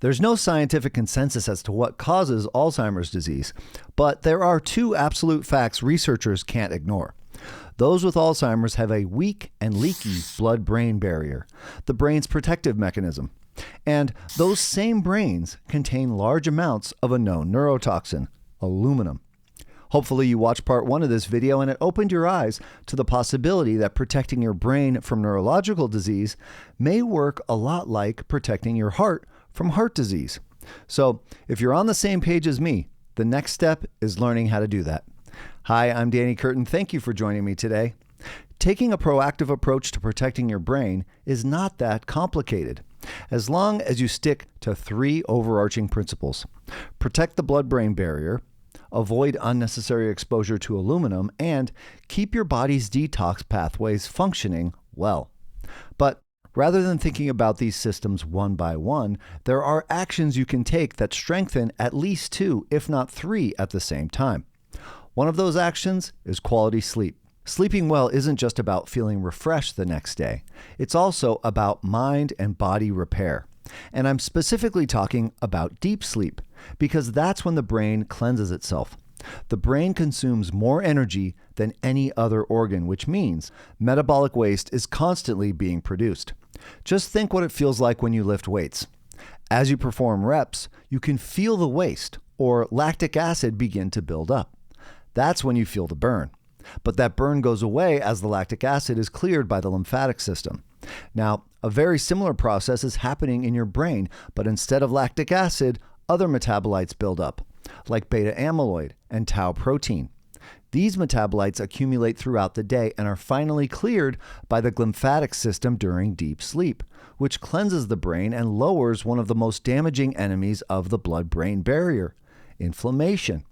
There's no scientific consensus as to what causes Alzheimer's disease, but there are two absolute facts researchers can't ignore. Those with Alzheimer's have a weak and leaky blood-brain barrier, the brain's protective mechanism. And those same brains contain large amounts of a known neurotoxin, aluminum. Hopefully you watched part 1 of this video and it opened your eyes to the possibility that protecting your brain from neurological disease may work a lot like protecting your heart from heart disease. So if you're on the same page as me, the next step is learning how to do that. Hi, I'm Danny Curtin. Thank you for joining me today. Taking a proactive approach to protecting your brain is not that complicated, as long as you stick to 3 overarching principles. Protect the blood-brain barrier, avoid unnecessary exposure to aluminum, and keep your body's detox pathways functioning well. But rather than thinking about these systems one by one, there are actions you can take that strengthen at least 2, if not 3, at the same time. One of those actions is quality sleep. Sleeping well isn't just about feeling refreshed the next day. It's also about mind and body repair. And I'm specifically talking about deep sleep, because that's when the brain cleanses itself. The brain consumes more energy than any other organ, which means metabolic waste is constantly being produced. Just think what it feels like when you lift weights. As you perform reps, you can feel the waste or lactic acid begin to build up. That's when you feel the burn. But that burn goes away as the lactic acid is cleared by the lymphatic system. Now, a very similar process is happening in your brain, but instead of lactic acid, other metabolites build up, like beta amyloid and tau protein. These metabolites accumulate throughout the day and are finally cleared by the glymphatic system during deep sleep, which cleanses the brain and lowers one of the most damaging enemies of the blood-brain barrier, inflammation.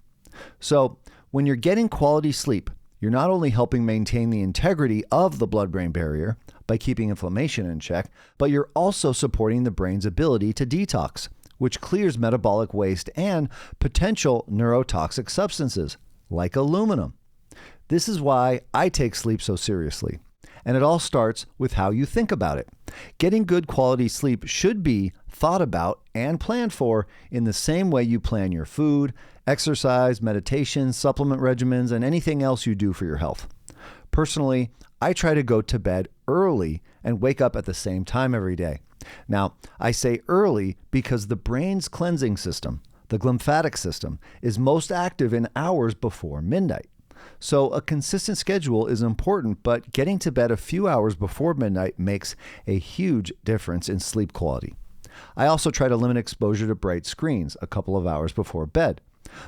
So, when you're getting quality sleep, you're not only helping maintain the integrity of the blood-brain barrier by keeping inflammation in check, but you're also supporting the brain's ability to detox, which clears metabolic waste and potential neurotoxic substances, like aluminum. This is why I take sleep so seriously. And it all starts with how you think about it. Getting good quality sleep should be thought about and planned for in the same way you plan your food, exercise, meditation, supplement regimens, and anything else you do for your health. Personally, I try to go to bed early and wake up at the same time every day. Now, I say early because the brain's cleansing system, the glymphatic system, is most active in hours before midnight. So a consistent schedule is important, but getting to bed a few hours before midnight makes a huge difference in sleep quality. I also try to limit exposure to bright screens a couple of hours before bed.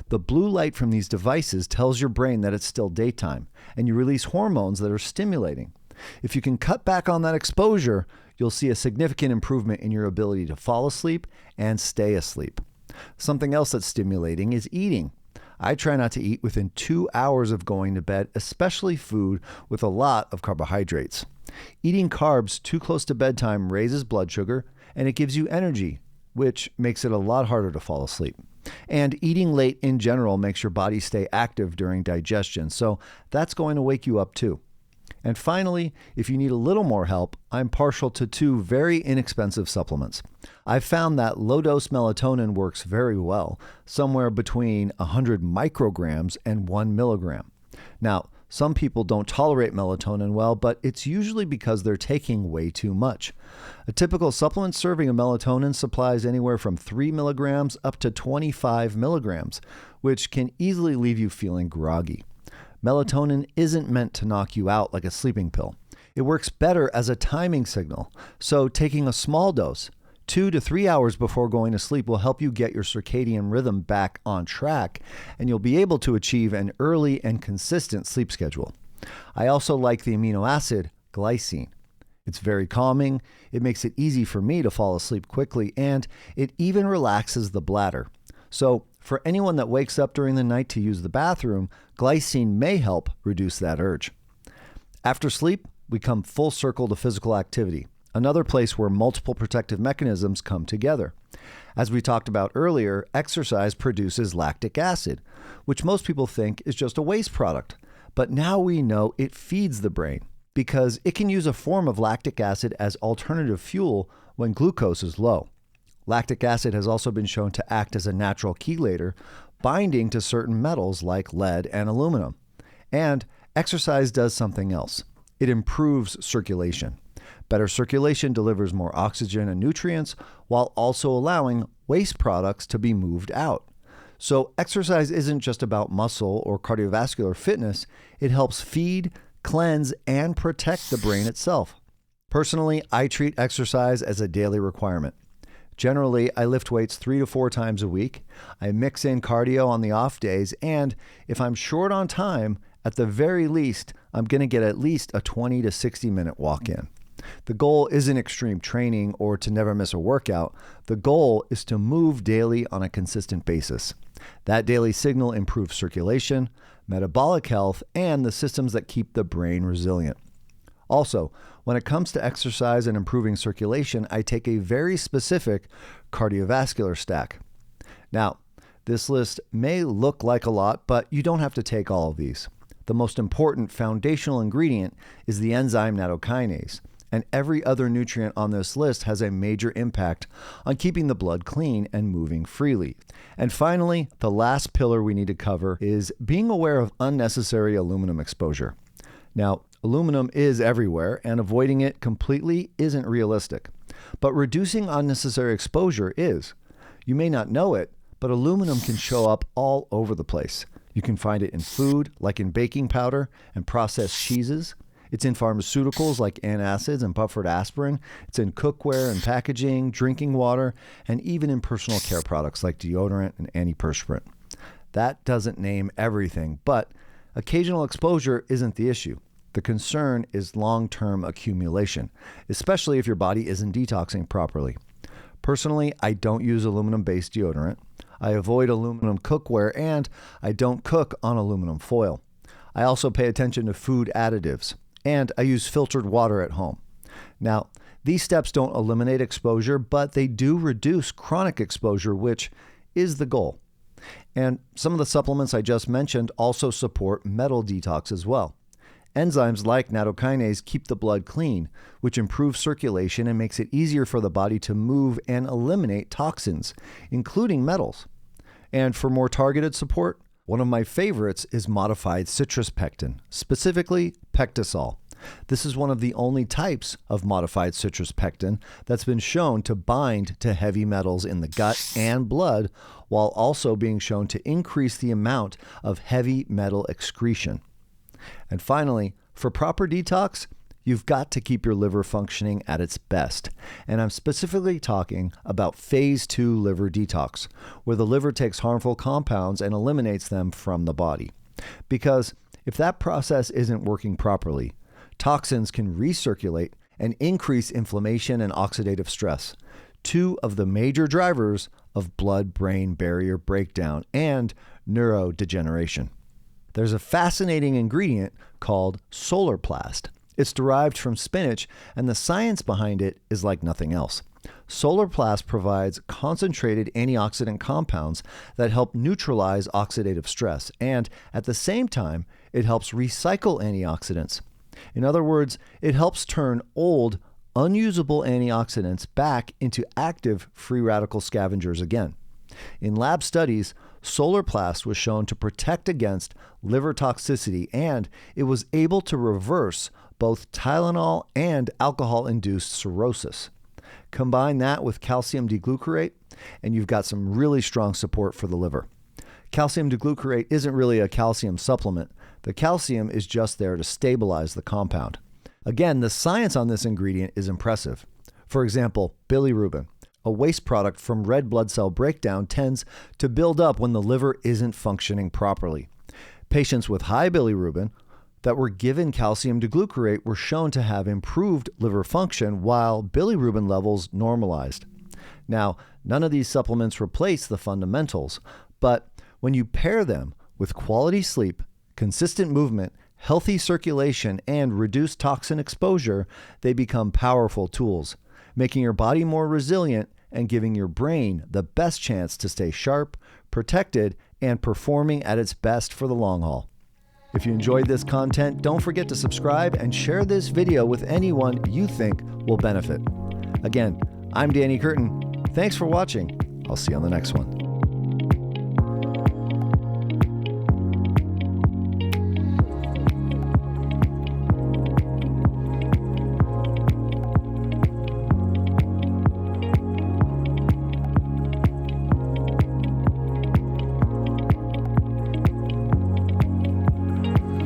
The blue light from these devices tells your brain that it's still daytime, and you release hormones that are stimulating. If you can cut back on that exposure, you'll see a significant improvement in your ability to fall asleep and stay asleep. Something else that's stimulating is eating. I try not to eat within 2 hours of going to bed, especially food with a lot of carbohydrates. Eating carbs too close to bedtime raises blood sugar, and it gives you energy, which makes it a lot harder to fall asleep. And eating late in general makes your body stay active during digestion, so that's going to wake you up too. And finally, if you need a little more help, I'm partial to 2 very inexpensive supplements. I've found that low-dose melatonin works very well, somewhere between 100 micrograms and 1 milligram. Now, some people don't tolerate melatonin well, but it's usually because they're taking way too much. A typical supplement serving of melatonin supplies anywhere from 3 milligrams up to 25 milligrams, which can easily leave you feeling groggy. Melatonin isn't meant to knock you out like a sleeping pill. It works better as a timing signal, so taking a small dose, 2 to 3 hours before going to sleep, will help you get your circadian rhythm back on track, and you'll be able to achieve an early and consistent sleep schedule. I also like the amino acid glycine. It's very calming, it makes it easy for me to fall asleep quickly, and it even relaxes the bladder. So for anyone that wakes up during the night to use the bathroom, glycine may help reduce that urge. After sleep, we come full circle to physical activity, another place where multiple protective mechanisms come together. As we talked about earlier, exercise produces lactic acid, which most people think is just a waste product. But now we know it feeds the brain because it can use a form of lactic acid as alternative fuel when glucose is low. Lactic acid has also been shown to act as a natural chelator, binding to certain metals like lead and aluminum. And exercise does something else. It improves circulation. Better circulation delivers more oxygen and nutrients while also allowing waste products to be moved out. So exercise isn't just about muscle or cardiovascular fitness, it helps feed, cleanse, and protect the brain itself. Personally, I treat exercise as a daily requirement. Generally, I lift weights 3 to 4 times a week. I mix in cardio on the off days, and if I'm short on time, at the very least, I'm going to get at least a 20 to 60 minute walk in. The goal isn't extreme training or to never miss a workout. The goal is to move daily on a consistent basis. That daily signal improves circulation, metabolic health, and the systems that keep the brain resilient. Also, when it comes to exercise and improving circulation, I take a very specific cardiovascular stack. Now, this list may look like a lot, but you don't have to take all of these. The most important foundational ingredient is the enzyme nattokinase, and every other nutrient on this list has a major impact on keeping the blood clean and moving freely. And finally, the last pillar we need to cover is being aware of unnecessary aluminum exposure. Now, aluminum is everywhere, and avoiding it completely isn't realistic. But reducing unnecessary exposure is. You may not know it, but aluminum can show up all over the place. You can find it in food, like in baking powder and processed cheeses. It's in pharmaceuticals like antacids and buffered aspirin. It's in cookware and packaging, drinking water, and even in personal care products like deodorant and antiperspirant. That doesn't name everything, but occasional exposure isn't the issue. The concern is long-term accumulation, especially if your body isn't detoxing properly. Personally, I don't use aluminum-based deodorant. I avoid aluminum cookware, and I don't cook on aluminum foil. I also pay attention to food additives, and I use filtered water at home. Now, these steps don't eliminate exposure, but they do reduce chronic exposure, which is the goal. And some of the supplements I just mentioned also support metal detox as well. Enzymes like nattokinase keep the blood clean, which improves circulation and makes it easier for the body to move and eliminate toxins, including metals. And for more targeted support, one of my favorites is modified citrus pectin, specifically Pectasol. This is one of the only types of modified citrus pectin that's been shown to bind to heavy metals in the gut and blood, while also being shown to increase the amount of heavy metal excretion. And finally, for proper detox, you've got to keep your liver functioning at its best. And I'm specifically talking about phase 2 liver detox, where the liver takes harmful compounds and eliminates them from the body. Because if that process isn't working properly, toxins can recirculate and increase inflammation and oxidative stress, two of the major drivers of blood-brain barrier breakdown and neurodegeneration. There's a fascinating ingredient called Solarplast. It's derived from spinach, and the science behind it is like nothing else. Solarplast provides concentrated antioxidant compounds that help neutralize oxidative stress, and at the same time, it helps recycle antioxidants. In other words, it helps turn old, unusable antioxidants back into active free radical scavengers again. In lab studies, Solarplast was shown to protect against liver toxicity, and it was able to reverse both Tylenol and alcohol-induced cirrhosis. Combine that with Calcium D-Glucarate, and you've got some really strong support for the liver. Calcium D-Glucarate isn't really a calcium supplement. The calcium is just there to stabilize the compound. Again, the science on this ingredient is impressive. For example, bilirubin, a waste product from red blood cell breakdown, tends to build up when the liver isn't functioning properly. Patients with high bilirubin that were given calcium D-Glucarate were shown to have improved liver function while bilirubin levels normalized. Now, none of these supplements replace the fundamentals, but when you pair them with quality sleep, consistent movement, healthy circulation, and reduced toxin exposure, they become powerful tools, making your body more resilient and giving your brain the best chance to stay sharp, protected, and performing at its best for the long haul. If you enjoyed this content, don't forget to subscribe and share this video with anyone you think will benefit. Again, I'm Danny Curtin. Thanks for watching. I'll see you on the next one.